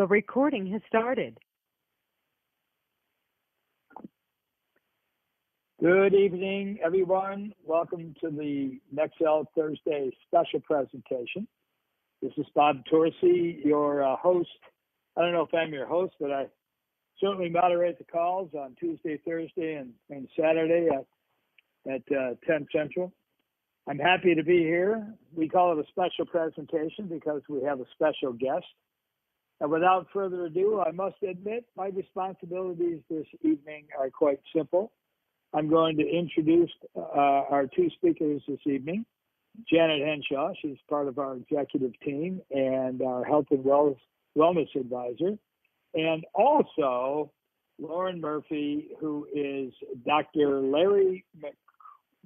The recording has started. Good evening, everyone. Welcome to the NextL Thursday special presentation. This is Bob Torsi, your host. I don't know if I'm your host, but I certainly moderate the calls on Tuesday, Thursday, and Saturday at 10 Central. I'm happy to be here. We call it a special presentation because we have a special guest. And without further ado, I must admit my responsibilities this evening are quite simple. I'm going to introduce our two speakers this evening. Janet Henshaw, she's part of our executive team and our health and wellness advisor. And also Lauren Murphy, who is Dr. Larry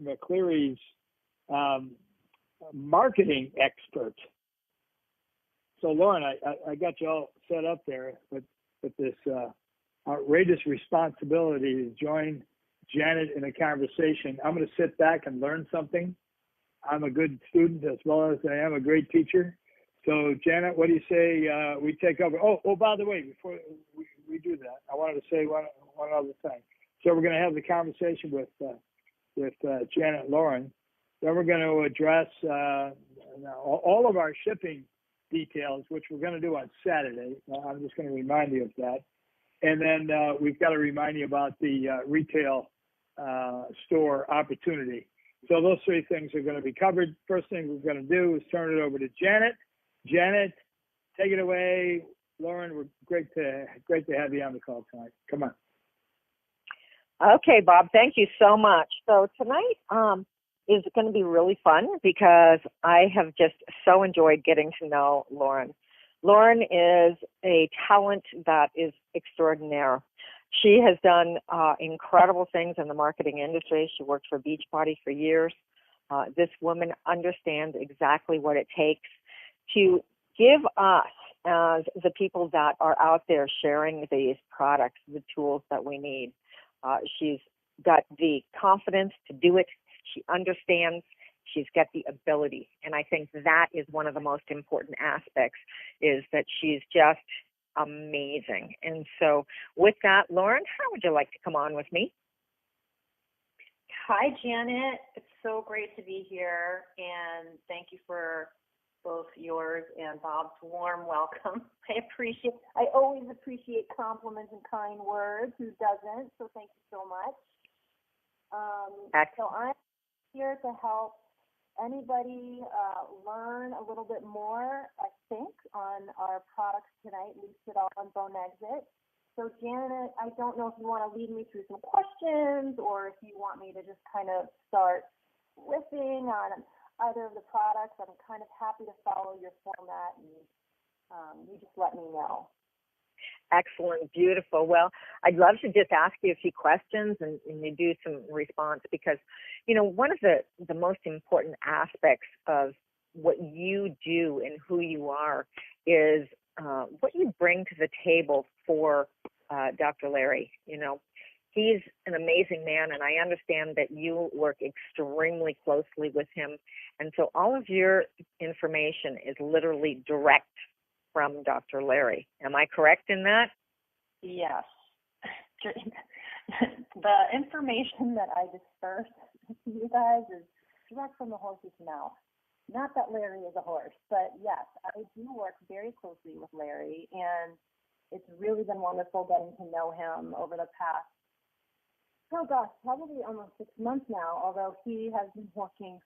McCleary's marketing expert. So Lauren, I got you all set up there with this outrageous responsibility to join Janet in a conversation. I'm going to sit back and learn something. I'm a good student as well as I am a great teacher. So Janet, what do you say we take over? Oh, by the way, before we do that, I wanted to say one other thing. So we're going to have the conversation with Janet and Lauren. Then we're going to address all of our shipping details, which we're going to do on Saturday. I'm just going to remind you of that. And then we've got to remind you about the retail store opportunity. So those three things are going to be covered. First thing we're going to do is turn it over to Janet. Janet, take it away. Lauren, we're great to have you on the call tonight. Come on. Okay, Bob, thank you so much. So tonight is going to be really fun because I have just so enjoyed getting to know Lauren. Lauren is a talent that is extraordinaire. She has done incredible things in the marketing industry. She worked for Beachbody for years. This woman understands exactly what it takes to give us, as the people that are out there sharing these products, the tools that we need. She's got the confidence to do it. She understands. She's got the ability. And I think that is one of the most important aspects, is that she's just amazing. And so with that, Lauren, how would you like to come on with me? Hi, Janet. It's so great to be here. And thank you for both yours and Bob's warm welcome. I always appreciate compliments and kind words. Who doesn't? So thank you so much. So I'm here to help anybody learn a little bit more, I think, on our products tonight, Lucidol and Bone Exit. So Janet, I don't know if you want to lead me through some questions or if you want me to just kind of start riffing on either of the products. I'm kind of happy to follow your format, and you just let me know. Excellent, beautiful. Well, I'd love to just ask you a few questions and you do some response because, you know, one of the most important aspects of what you do and who you are is what you bring to the table for Dr. Larry. You know, he's an amazing man, and I understand that you work extremely closely with him. And so all of your information is literally direct from Dr. Larry. Am I correct in that? Yes. The information that I disperse to you guys is direct from the horse's mouth. Not that Larry is a horse, but yes, I do work very closely with Larry, and it's really been wonderful getting to know him over the past, probably almost 6 months now, although he has been working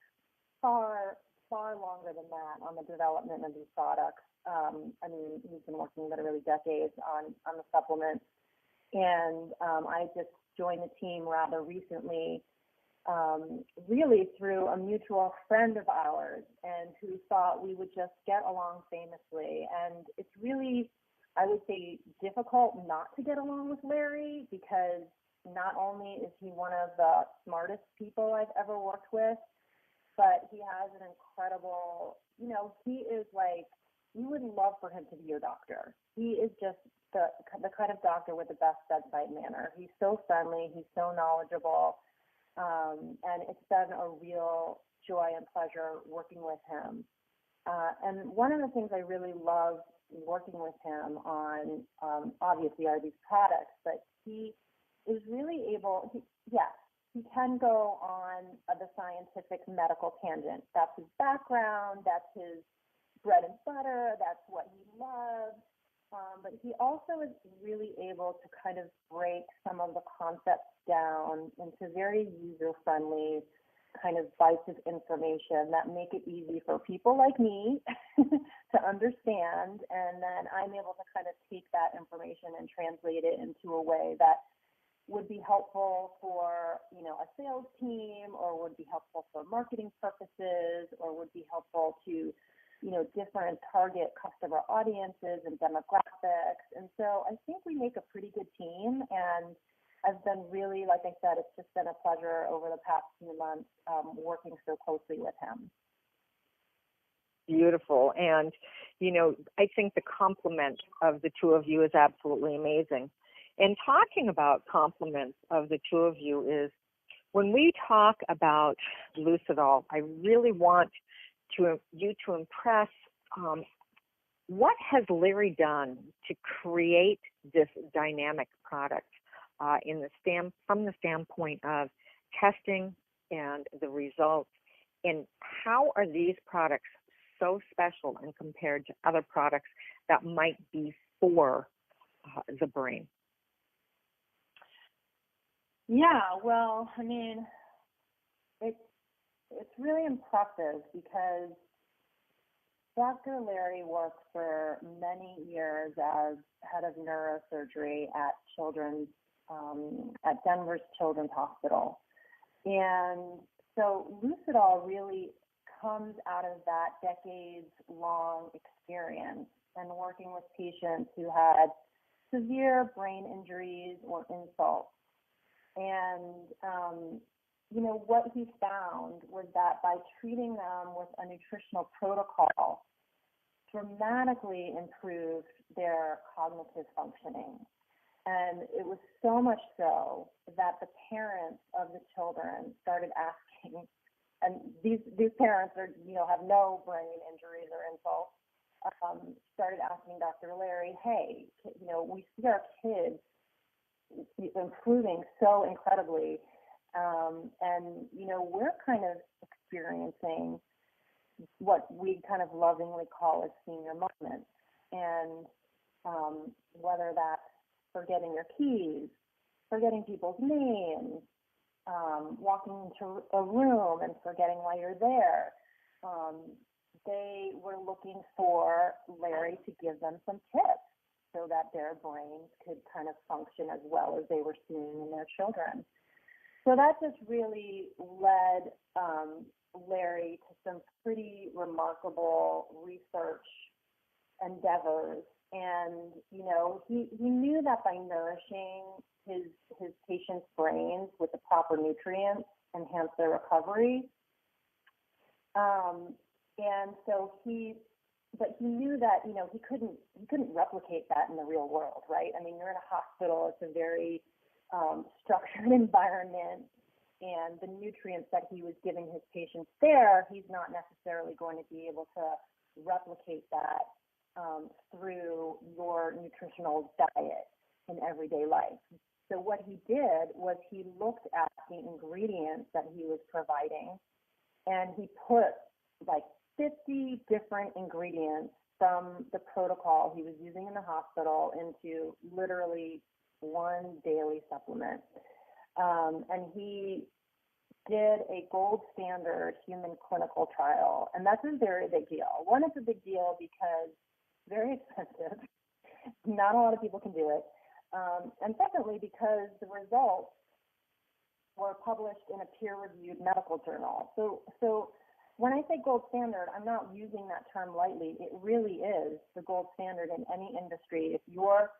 far longer than that on the development of these products. I mean, he's been working literally decades on the supplements. And I just joined the team rather recently, really through a mutual friend of ours, and who thought we would just get along famously. And it's really, I would say, difficult not to get along with Larry, because not only is he one of the smartest people I've ever worked with, but he has an incredible, you know, he is like, you would love for him to be your doctor. He is just the kind of doctor with the best bedside manner. He's so friendly. He's so knowledgeable. And it's been a real joy and pleasure working with him. And one of the things I really love working with him on, obviously, are these products, but he is really able, yes, he can go on the scientific medical tangent. That's his background, that's his bread and butter, that's what he loves. But he also is really able to kind of break some of the concepts down into very user-friendly kind of bites of information that make it easy for people like me to understand. And then I'm able to kind of take that information and translate it into a way that would be helpful for, a sales team, or would be helpful for marketing purposes, or would be helpful to, different target customer audiences and demographics. And so I think we make a pretty good team, and I've been really, like I said, it's just been a pleasure over the past few months working so closely with him. Beautiful. And, I think the complement of the two of you is absolutely amazing. And talking about compliments of the two of you is, when we talk about Lucidol, I really want you to impress what has Larry done to create this dynamic product from the standpoint of testing and the results, and how are these products so special and compared to other products that might be for the brain? Yeah, well, I mean, it's really impressive because Dr. Larry worked for many years as head of neurosurgery at Denver's Children's Hospital. And so Lucidol really comes out of that decades-long experience and working with patients who had severe brain injuries or insults. And, what he found was that by treating them with a nutritional protocol, dramatically improved their cognitive functioning. And it was so much so that the parents of the children started asking, and these parents are, have no brain injuries or insults, started asking Dr. Larry, hey, we see our kids improving so incredibly, and we're kind of experiencing what we kind of lovingly call as senior moments, and whether that's forgetting your keys, forgetting people's names, walking into a room and forgetting why you're there. They were looking for Larry to give them some tips so that their brains could kind of function as well as they were seeing in their children. So that just really led Larry to some pretty remarkable research endeavors. And, he knew that by nourishing his patients' brains with the proper nutrients enhance their recovery. And so but he knew that, he couldn't replicate that in the real world, right? I mean, you're in a hospital, it's a very structured environment, and the nutrients that he was giving his patients there, he's not necessarily going to be able to replicate that through your nutritional diet in everyday life. So what he did was he looked at the ingredients that he was providing, and he put like 50 different ingredients from the protocol he was using in the hospital into literally one daily supplement. And he did a gold standard human clinical trial, and that's a very big deal. One, it's a big deal because it's very expensive. Not a lot of people can do it. And secondly, because the results were published in a peer-reviewed medical journal. So when I say gold standard, I'm not using that term lightly. It really is the gold standard in any industry. If your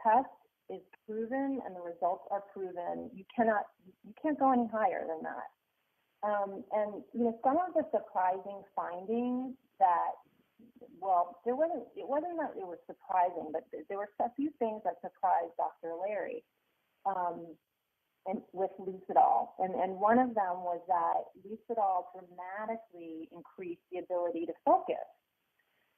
test is proven and the results are proven, you can't go any higher than that. And some of the surprising findings that, well, it wasn't that it was surprising, but there were a few things that surprised Dr. Larry and with Lucidol. And one of them was that Lucidol dramatically increased the ability to focus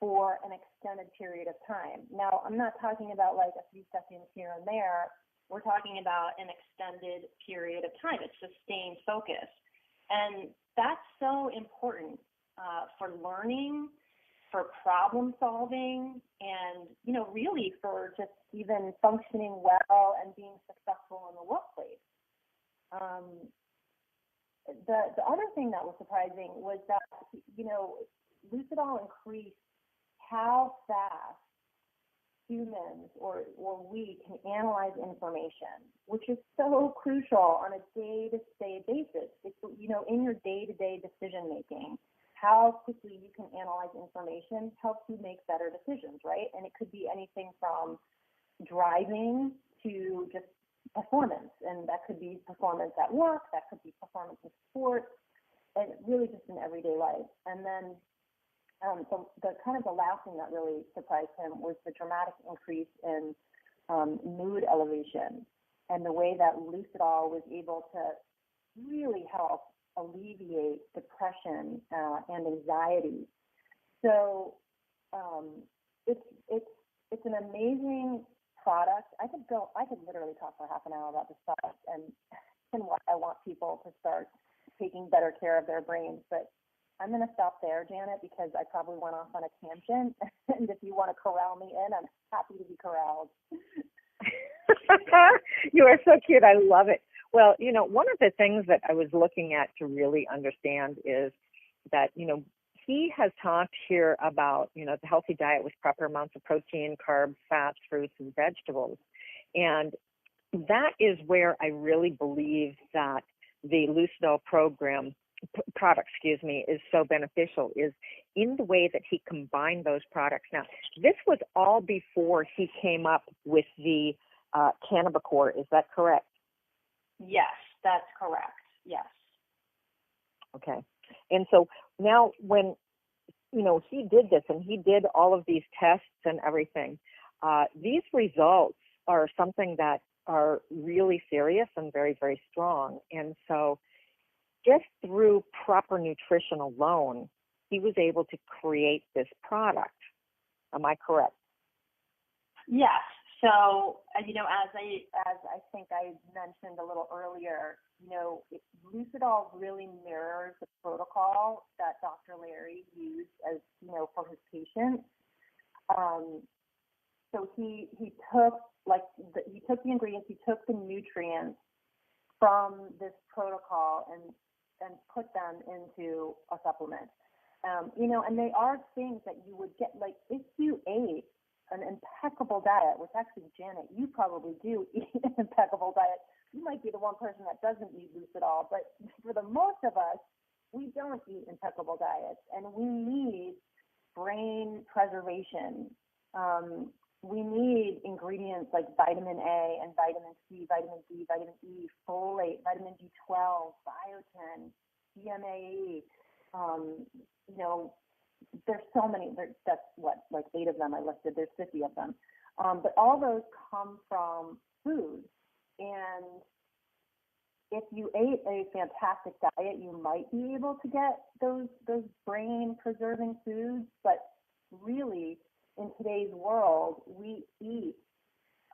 for an extended period of time. Now, I'm not talking about like a few seconds here and there. We're talking about an extended period of time. It's sustained focus. And that's so important for learning, for problem solving, and, you know, really for just even functioning well and being successful in the workplace. The other thing that was surprising was that, you know, Lucidol increased how fast humans or we can analyze information, which is so crucial on a day-to-day basis. It's, you know, in your day-to-day decision making, how quickly you can analyze information helps you make better decisions, right? And it could be anything from driving to just performance, and that could be performance at work, that could be performance in sports, and really just in everyday life. And then the kind of the last thing that really surprised him was the dramatic increase in mood elevation, and the way that Lucidol was able to really help alleviate depression and anxiety. So it's an amazing product. I could literally talk for half an hour about this product and why I want people to start taking better care of their brains, but I'm going to stop there, Janet, because I probably went off on a tangent. And if you want to corral me in, I'm happy to be corralled. You are so cute. I love it. Well, you know, one of the things that I was looking at to really understand is that, you know, he has talked here about, you know, the healthy diet with proper amounts of protein, carbs, fats, fruits, and vegetables. And that is where I really believe that the Lucidol product, is so beneficial, is in the way that he combined those products. Now, this was all before he came up with the Cannabicor. Is that correct? Yes, that's correct. Yes. Okay. And so now when, you know, he did this and he did all of these tests and everything, these results are something that are really serious and very, very strong. And so just through proper nutrition alone, he was able to create this product. Am I correct? Yes. So, you know, as I think I mentioned a little earlier, you know, Lucidol really mirrors the protocol that Dr. Larry used as, you know, for his patients. So he took the ingredients, he took the nutrients from this protocol and put them into a supplement. You know, and they are things that you would get, like if you ate an impeccable diet, which actually, Janet, you probably do eat an impeccable diet. You might be the one person that doesn't eat Lucidol, but for the most of us, we don't eat impeccable diets, and we need brain preservation. We need ingredients like vitamin A and vitamin C, vitamin D, vitamin E, folate, vitamin B12, biotin, DMAE. You know, there's so many. That's what, like 8 of them I listed. There's 50 of them. But all those come from food. And if you ate a fantastic diet, you might be able to get those brain preserving foods. But really, in today's world, we eat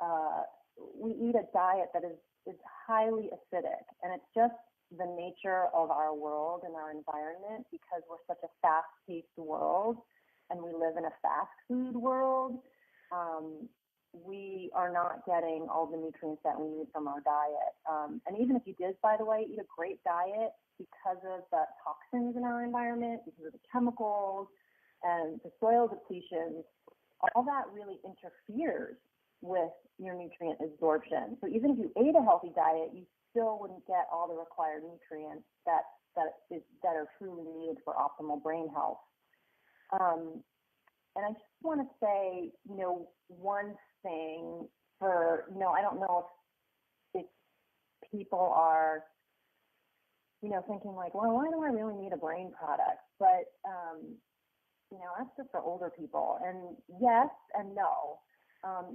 a diet that is highly acidic, and it's just the nature of our world and our environment, because we're such a fast-paced world and we live in a fast food world. We are not getting all the nutrients that we need from our diet. And even if you did, by the way, eat a great diet, because of the toxins in our environment, because of the chemicals and the soil depletions, all that really interferes with your nutrient absorption. So even if you ate a healthy diet, you still wouldn't get all the required nutrients that are truly needed for optimal brain health. And I just want to say, you know, one thing for, you know, I don't know if people are, you know, thinking like, well, why do I really need a brain product? But, you know, that's just for older people. And yes and no.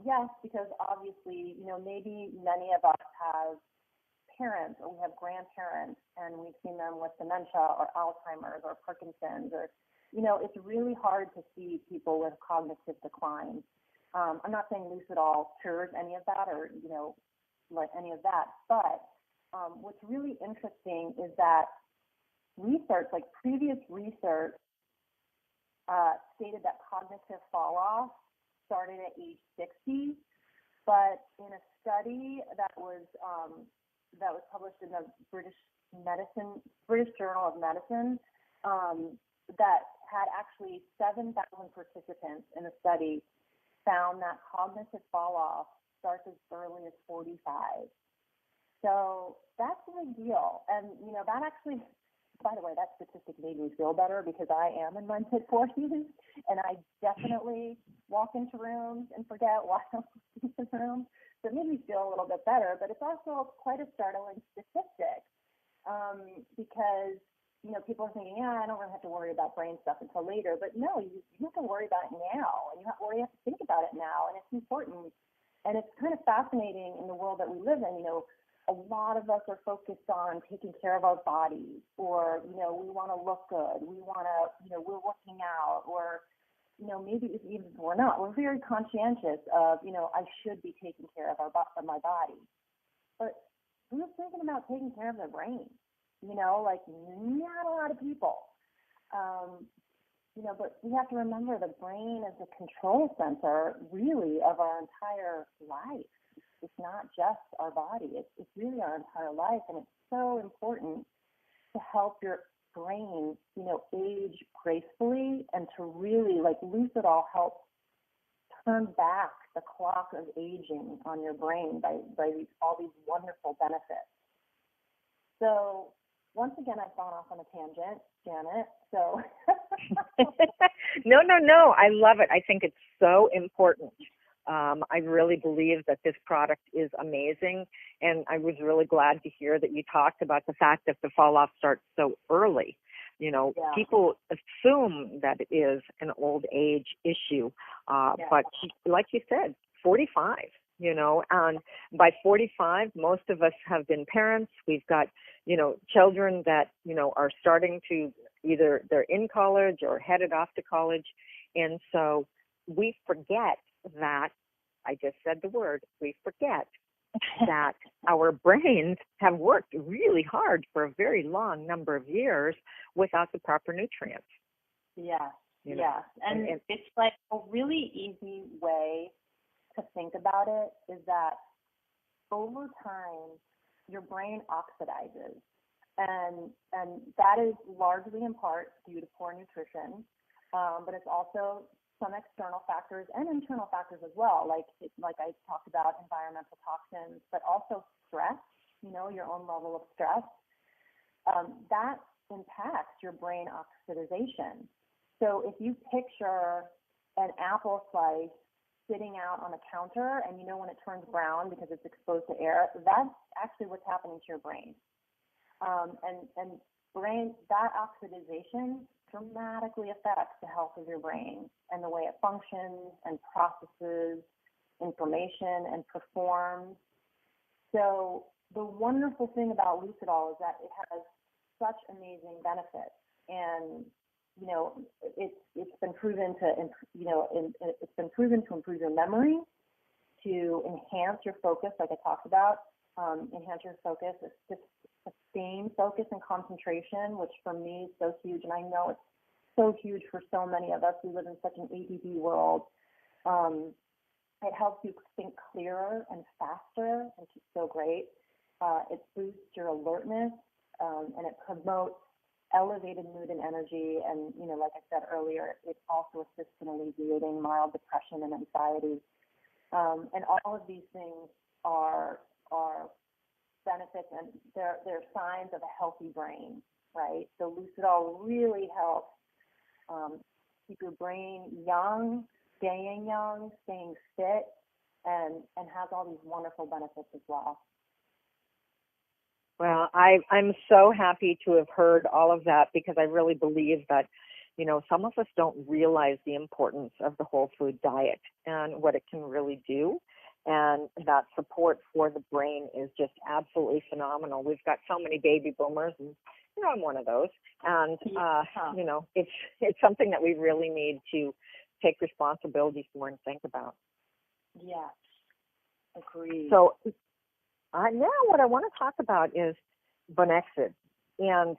Yes, because obviously, you know, maybe many of us have parents or we have grandparents and we've seen them with dementia or Alzheimer's or Parkinson's, or, it's really hard to see people with cognitive decline. I'm not saying Lucidol cures any of that or, like any of that, but what's really interesting is that research, like previous research, stated that cognitive fall off started at age 60, but in a study that was published in the British Journal of Medicine, that had actually 7,000 participants in the study, found that cognitive fall off starts as early as 45. So that's a big deal, and that actually. By the way, that statistic made me feel better because I am in my mid-40s, and I definitely walk into rooms and forget why I'm in the room. So it made me feel a little bit better, but it's also quite a startling statistic because, people are thinking, I don't really have to worry about brain stuff until later. But no, you have to worry about it now, and you have to think about it now, and it's important. And it's kind of fascinating in the world that we live in, a lot of us are focused on taking care of our bodies, or, we want to look good. We want to, we're working out, or, maybe even if we're not, we're very conscientious of, I should be taking care of my body. But who's thinking about taking care of their brain? Like not a lot of people. But we have to remember the brain is the control center, really, of our entire life. It's not just our body. It's really our entire life, and it's so important to help your brain, age gracefully, and to really, like Lucidol helps turn back the clock of aging on your brain by all these wonderful benefits. So once again, I've gone off on a tangent, Janet. So No. I love it. I think it's so important. I really believe that this product is amazing, and I was really glad to hear that you talked about the fact that the fall off starts so early. People assume that it is an old age issue, but like you said, 45, and by 45, most of us have been parents. We've got, children that, are starting to either they're in college or headed off to college. And so we forget that, I just said the word, we forget that our brains have worked really hard for a very long number of years without the proper nutrients. Yes. And it's like a really easy way to think about it is that over time, your brain oxidizes. And that is largely in part due to poor nutrition, but it's also some external factors and internal factors as well, like I talked about environmental toxins, but also stress, your own level of stress, that impacts your brain oxidization. So if you picture an apple slice sitting out on a counter and when it turns brown because it's exposed to air, that's actually what's happening to your brain. And brain, that oxidization dramatically affects the health of your brain and the way it functions and processes information and performs. So the wonderful thing about Lucidol is that it has such amazing benefits, and it's been proven to improve your memory, to enhance your focus, like I talked about, enhance your focus, sustain focus and concentration, which for me is so huge, and I know it's so huge for so many of us who live in such an ADD world. It helps you think clearer and faster, which is so great. It boosts your alertness, and it promotes elevated mood and energy. And, like I said earlier, it also assists in alleviating mild depression and anxiety. And all of these things are benefits, and they're signs of a healthy brain, right? So Lucidol really helps keep your brain young, staying fit, and has all these wonderful benefits as well. Well, I'm so happy to have heard all of that, because I really believe that, some of us don't realize the importance of the whole food diet and what it can really do. And that support for the brain is just absolutely phenomenal. We've got so many baby boomers, and I'm one of those. And, it's something that we really need to take responsibility for and think about. Yeah, agreed. So now what I want to talk about is Bonexid. And,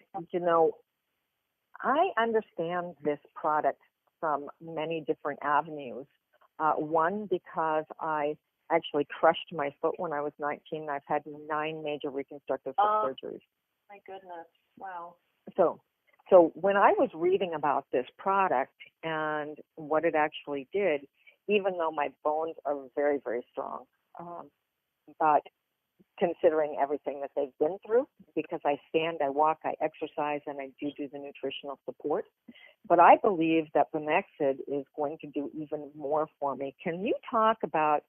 I understand this product from many different avenues. One, because I actually crushed my foot when I was 19. I've had 9 major reconstructive foot surgeries. My goodness. Wow. So when I was reading about this product and what it actually did, even though my bones are very, very strong, but considering everything that they've been through, because I stand, I walk, I exercise, and I do the nutritional support. But I believe that Bonexid is going to do even more for me. Can you talk about,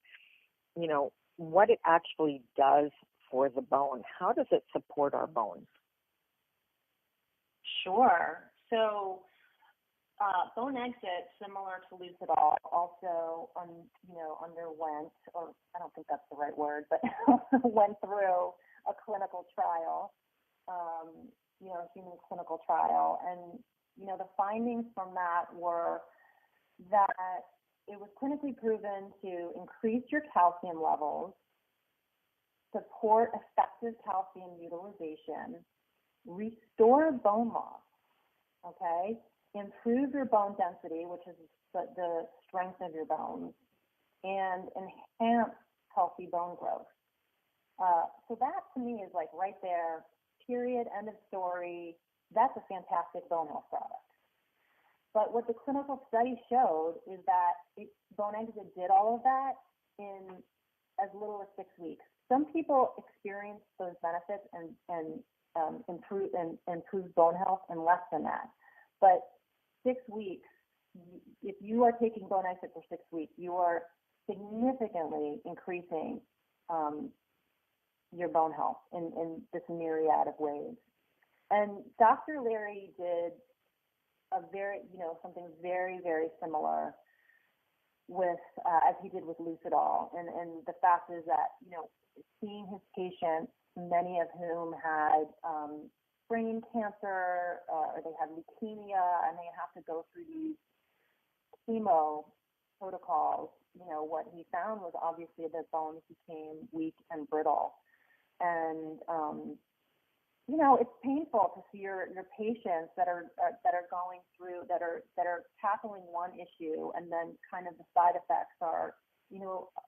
what it actually does for the bone? How does it support our bones? Sure. So Bonexid, similar to Lucidol, also underwent, or I don't think that's the right word, but went through a clinical trial, human clinical trial. And, the findings from that were that it was clinically proven to increase your calcium levels, support effective calcium utilization, restore bone loss, okay? Improve your bone density, which is the strength of your bones, and enhance healthy bone growth. So that to me is like right there, period, end of story. That's a fantastic bone health product. But what the clinical study showed is that Bonexid did all of that in as little as 6 weeks. Some people experience those benefits and improve bone health in less than that. But 6 weeks, if you are taking Bonexid for 6 weeks, you are significantly increasing your bone health in this myriad of ways. And Dr. Larry did something very, very similar with as he did with Lucidol. And the fact is that, seeing his patients, many of whom had brain cancer or they had leukemia, and they have to go through these chemo protocols, what he found was obviously their bones became weak and brittle. And it's painful to see your patients that are going through that are tackling one issue, and then kind of the side effects are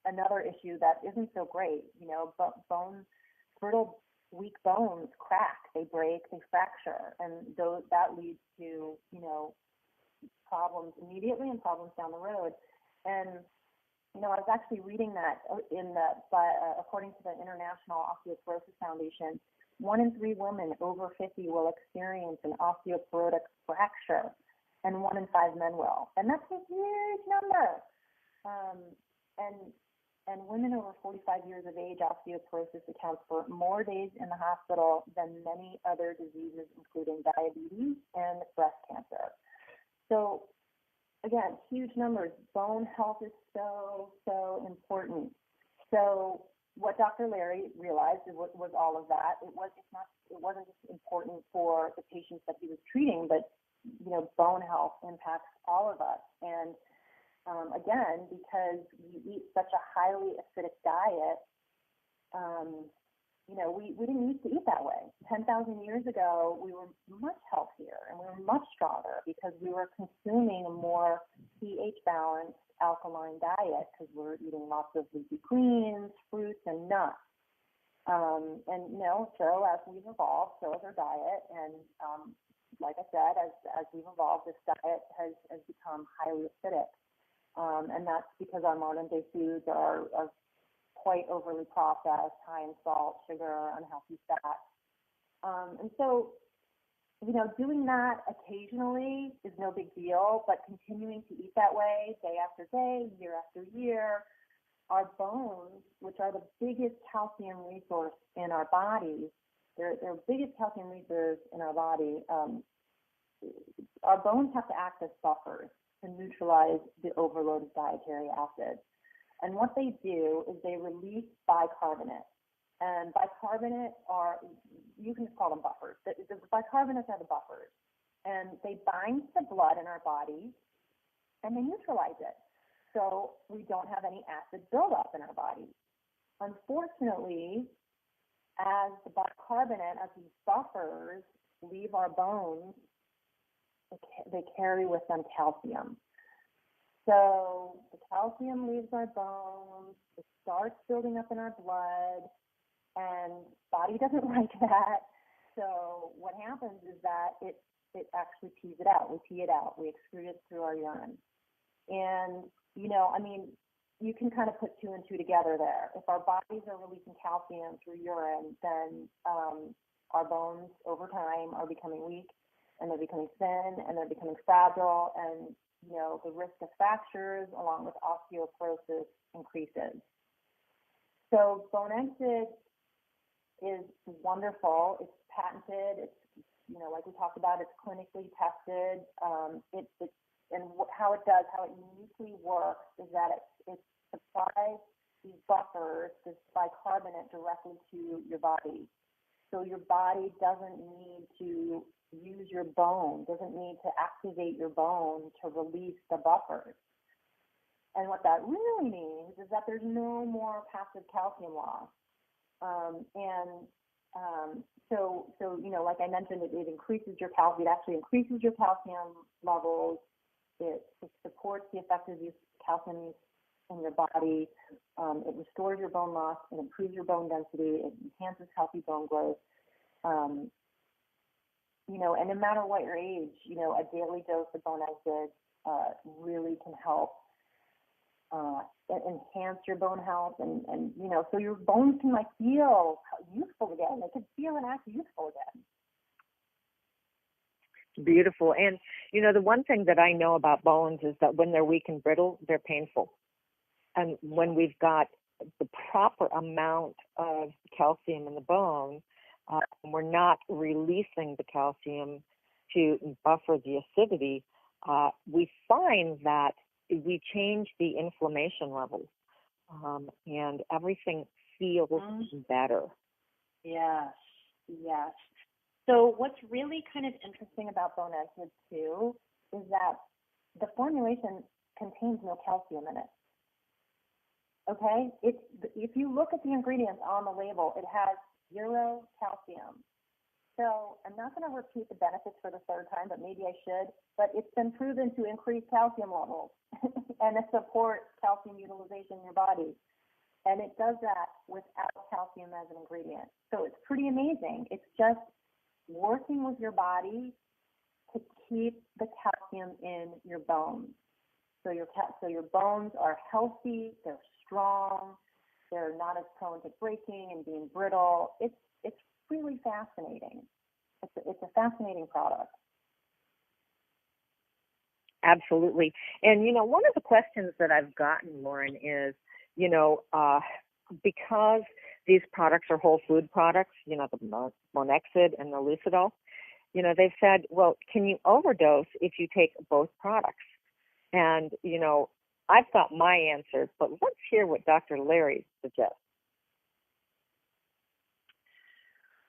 another issue that isn't so great. Brittle, weak bones crack, they break, they fracture, and that leads to problems immediately and problems down the road. And I was actually reading that according to the International Osteoporosis Foundation, 1 in 3 women over 50 will experience an osteoporotic fracture, and 1 in 5 men will. And that's a huge number. And women over 45 years of age, osteoporosis accounts for more days in the hospital than many other diseases, including diabetes and breast cancer. So, again, huge numbers. Bone health is so, so important. So what Dr. Larry realized was all of that. It wasn't just important for the patients that he was treating, but bone health impacts all of us. And again, because we eat such a highly acidic diet, we didn't used to eat that way. 10,000 years ago, we were much healthier and we were much stronger because we were consuming a more pH-balanced alkaline diet because we're eating lots of leafy greens, fruits, and nuts. So as we've evolved, so has our diet. And like I said, as we've evolved, this diet has become highly acidic. And that's because our modern day foods are quite overly processed, high in salt, sugar, unhealthy fat. And so, doing that occasionally is no big deal, but continuing to eat that way day after day, year after year, our bones, which are the biggest calcium resource in our body, they're biggest calcium reserves in our body. Our bones have to act as buffers to neutralize the overload of dietary acids. And what they do is they release bicarbonate. And bicarbonate are, you can just call them buffers. The bicarbonates are the buffers. And they bind to the blood in our body and they neutralize it. So we don't have any acid buildup in our body. Unfortunately, as the bicarbonate, as these buffers leave our bones, they carry with them calcium. So the calcium leaves our bones, it starts building up in our blood, and body doesn't like that. So what happens is that it actually pees it out. We pee it out. We excrete it through our urine. And, you can kind of put two and two together there. If our bodies are releasing calcium through urine, then our bones over time are becoming weak, and they're becoming thin, and they're becoming fragile, and the risk of fractures along with osteoporosis increases. So Bone Exit is wonderful. It's patented. It's, like we talked about, it's clinically tested. How it uniquely works is that it supplies these buffers, this bicarbonate, directly to your body. So your body doesn't need to use your bone, doesn't need to activate your bone to release the buffers. And what that really means is that there's no more passive calcium loss. So like I mentioned, it increases your calcium. It actually increases your calcium levels. It supports the effective use of calcium use in your body. It restores your bone loss. It improves your bone density. It enhances healthy bone growth. And no matter what your age, a daily dose of Bone Exit really can help enhance your bone health, and so your bones can feel youthful again. They can feel and act youthful again. Beautiful. And, the one thing that I know about bones is that when they're weak and brittle, they're painful. And when we've got the proper amount of calcium in the bone, we're not releasing the calcium to buffer the acidity, we find that we change the inflammation levels, and everything feels better. Yes. So what's really kind of interesting about Bone Exit too is that the formulation contains no calcium in it. Okay? If you look at the ingredients on the label, it has 0 calcium. So I'm not going to repeat the benefits for the third time, but maybe I should. But it's been proven to increase calcium levels and to support calcium utilization in your body. And it does that without calcium as an ingredient. So it's pretty amazing. It's just working with your body to keep the calcium in your bones. So your bones are healthy, they're strong, they're not as prone to breaking and being brittle. It's really fascinating. It's a fascinating product. Absolutely. And, one of the questions that I've gotten, Lauren, is, because these products are whole food products, the Monexid and the Lucidol, they've said, well, can you overdose if you take both products? And, I've got my answer, but let's hear what Dr. Larry suggests.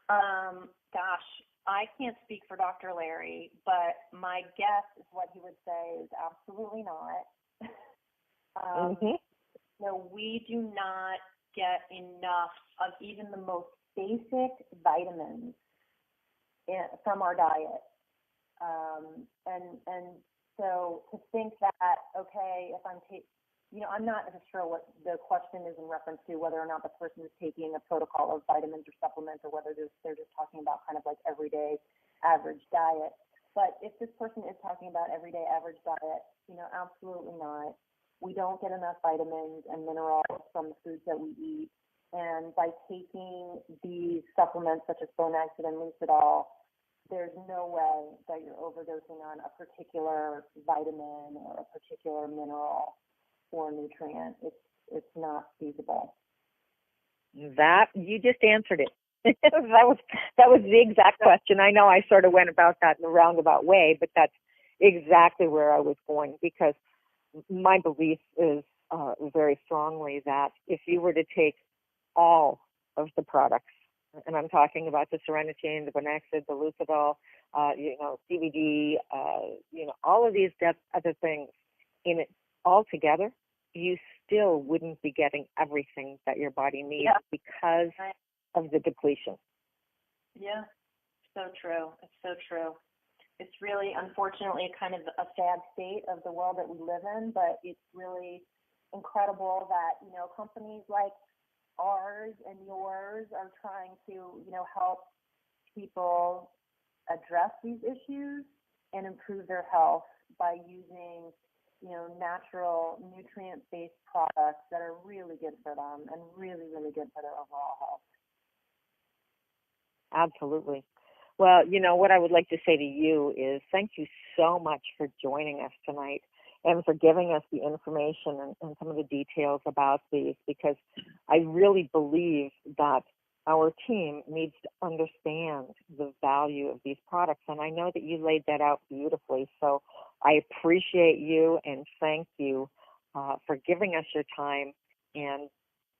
Gosh, I can't speak for Dr. Larry, but my guess is what he would say is absolutely not. We do not get enough of even the most basic vitamins from our diet. And so to think that, okay, if I'm I'm not sure what the question is in reference to, whether or not the person is taking a protocol of vitamins or supplements, or whether they're just talking about kind of like everyday average diet. But if this person is talking about everyday average diet, absolutely not. We don't get enough vitamins and minerals from the foods that we eat. And by taking these supplements such as Bone Exit and Lucidol, there's no way that you're overdosing on a particular vitamin or a particular mineral or nutrient. It's not feasible. That, you just answered it. that was the exact question. I know I sort of went about that in a roundabout way, but that's exactly where I was going, because my belief is very strongly that if you were to take all of the products. And I'm talking about the Serenity, the Bonexid, the Lucidol, CBD, all of these other things in it all together, you still wouldn't be getting everything that your body needs because of the depletion. Yeah, so true. It's so true. It's really, unfortunately, kind of a sad state of the world that we live in, but it's really incredible that, companies like ours and yours are trying to, help people address these issues and improve their health by using, natural nutrient-based products that are really good for them and really, really good for their overall health. Absolutely. Well, what I would like to say to you is thank you so much for joining us tonight and for giving us the information and some of the details about these, because I really believe that our team needs to understand the value of these products. And I know that you laid that out beautifully. So I appreciate you and thank you for giving us your time and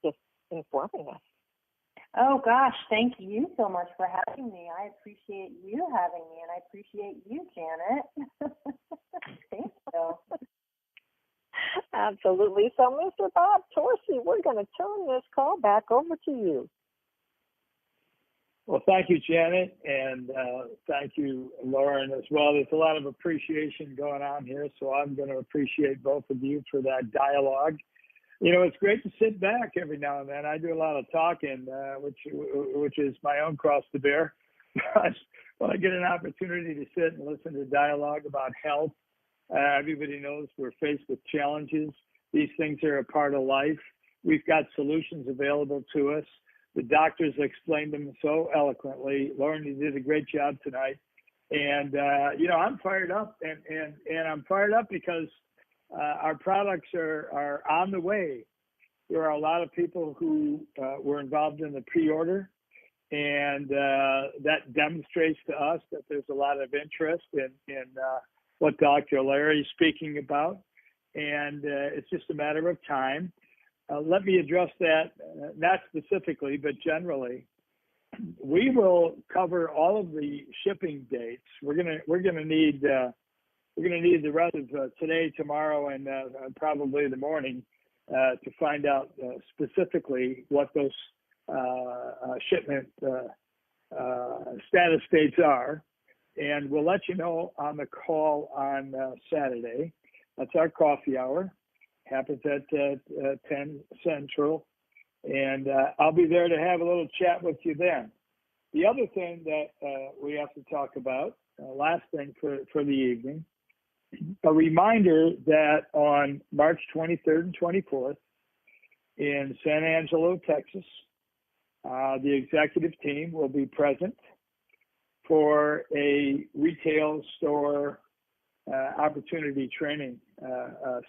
just informing us. Oh, gosh, thank you so much for having me. I appreciate you having me, and I appreciate you, Janet. Thank you. Absolutely. So, Mr. Bob Torsey, we're going to turn this call back over to you. Well, thank you, Janet, and thank you, Lauren, as well. There's a lot of appreciation going on here, so I'm going to appreciate both of you for that dialogue. It's great to sit back every now and then. I do a lot of talking, which is my own cross to bear. But when I get an opportunity to sit and listen to dialogue about health, everybody knows we're faced with challenges. These things are a part of life. We've got solutions available to us. The doctors explained them so eloquently. Lauren, you did a great job tonight. And, I'm fired up. And I'm fired up because our products are on the way. There are a lot of people who were involved in the pre-order, and that demonstrates to us that there's a lot of interest in what Dr. Larry is speaking about, and it's just a matter of time. Let me address that, not specifically, but generally. We will cover all of the shipping dates. We're gonna need the rest of today, tomorrow, and probably the morning to find out specifically what those shipment status dates are. And we'll let you know on the call on Saturday. That's our coffee hour. Happens at 10 Central. And I'll be there to have a little chat with you then. The other thing that we have to talk about, last thing for the evening, a reminder that on March 23rd and 24th in San Angelo, Texas, the executive team will be present for a retail store opportunity training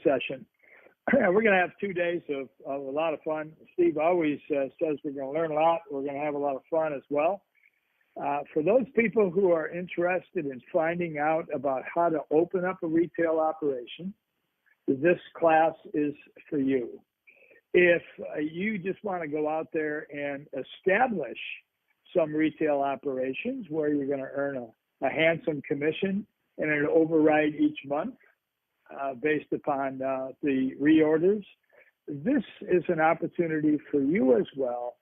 session. We're going to have 2 days of a lot of fun. Steve always says we're going to learn a lot. We're going to have a lot of fun as well. For those people who are interested in finding out about how to open up a retail operation, this class is for you. If you just want to go out there and establish some retail operations where you're going to earn a handsome commission and an override each month based upon the reorders, this is an opportunity for you as well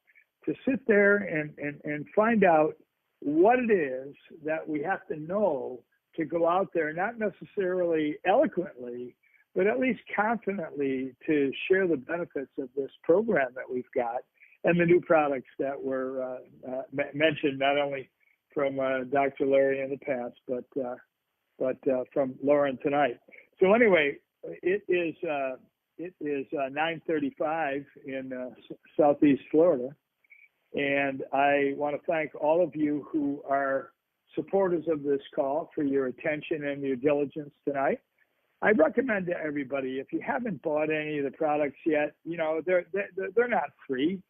to sit there and find out what it is that we have to know to go out there, not necessarily eloquently, but at least confidently to share the benefits of this program that we've got and the new products that were mentioned, not only from Dr. Larry in the past, but from Lauren tonight. So anyway, it is 9:35 in Southeast Florida. And I want to thank all of you who are supporters of this call for your attention and your diligence tonight. I recommend to everybody, if you haven't bought any of the products yet, they're not free.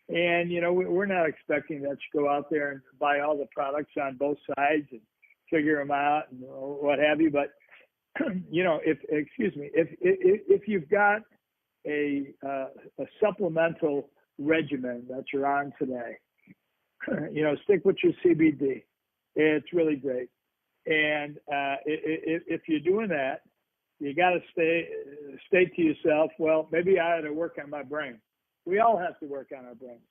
And, we're not expecting that you go out there and buy all the products on both sides and figure them out and what have you. But, if you've got a supplemental regimen that you're on today, stick with your CBD. It's really great. And if you're doing that, you got to state to yourself, well, maybe I ought to work on my brain. We all have to work on our brains.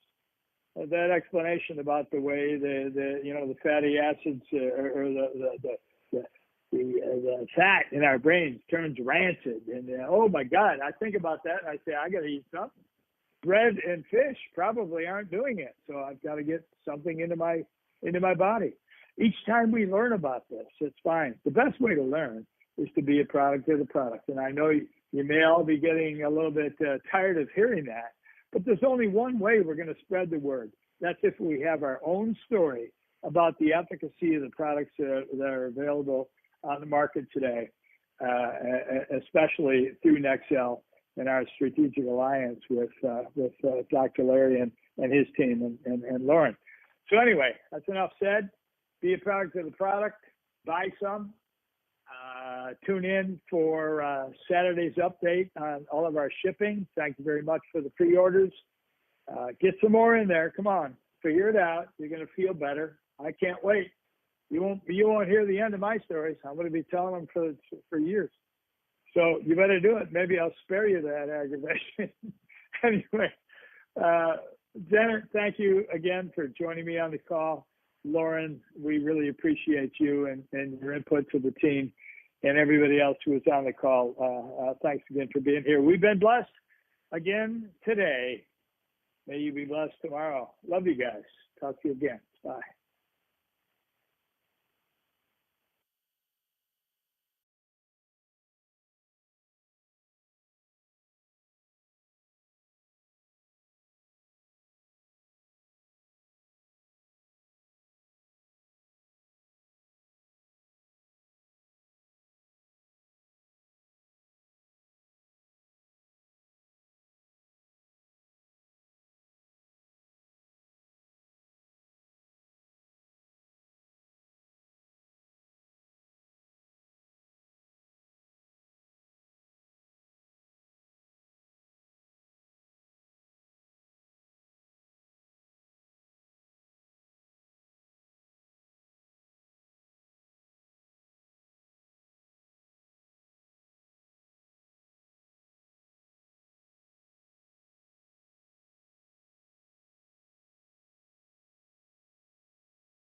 That explanation about the way the fatty acids or the fat in our brains turns rancid, and oh my God, I think about that and I say I got to eat something. Bread and fish probably aren't doing it, so I've got to get something into my body. Each time we learn about this, it's fine. The best way to learn is to be a product of the product, and I know you may all be getting a little bit tired of hearing that. But there's only one way we're going to spread the word. That's if we have our own story about the efficacy of the products that are available on the market today, especially through Nexel and our strategic alliance with Dr. Larry and his team and Lauren. So anyway, that's enough said. Be a product of the product. Buy some. Tune in for Saturday's update on all of our shipping. Thank you very much for the pre-orders. Get some more in there. Come on, figure it out. You're going to feel better. I can't wait. You won't hear the end of my stories. I'm going to be telling them for years. So you better do it. Maybe I'll spare you that aggravation. Anyway, Janet, thank you again for joining me on the call. Lauren, we really appreciate you and your input to the team. And everybody else who was on the call, thanks again for being here. We've been blessed again today. May you be blessed tomorrow. Love you guys. Talk to you again. Bye.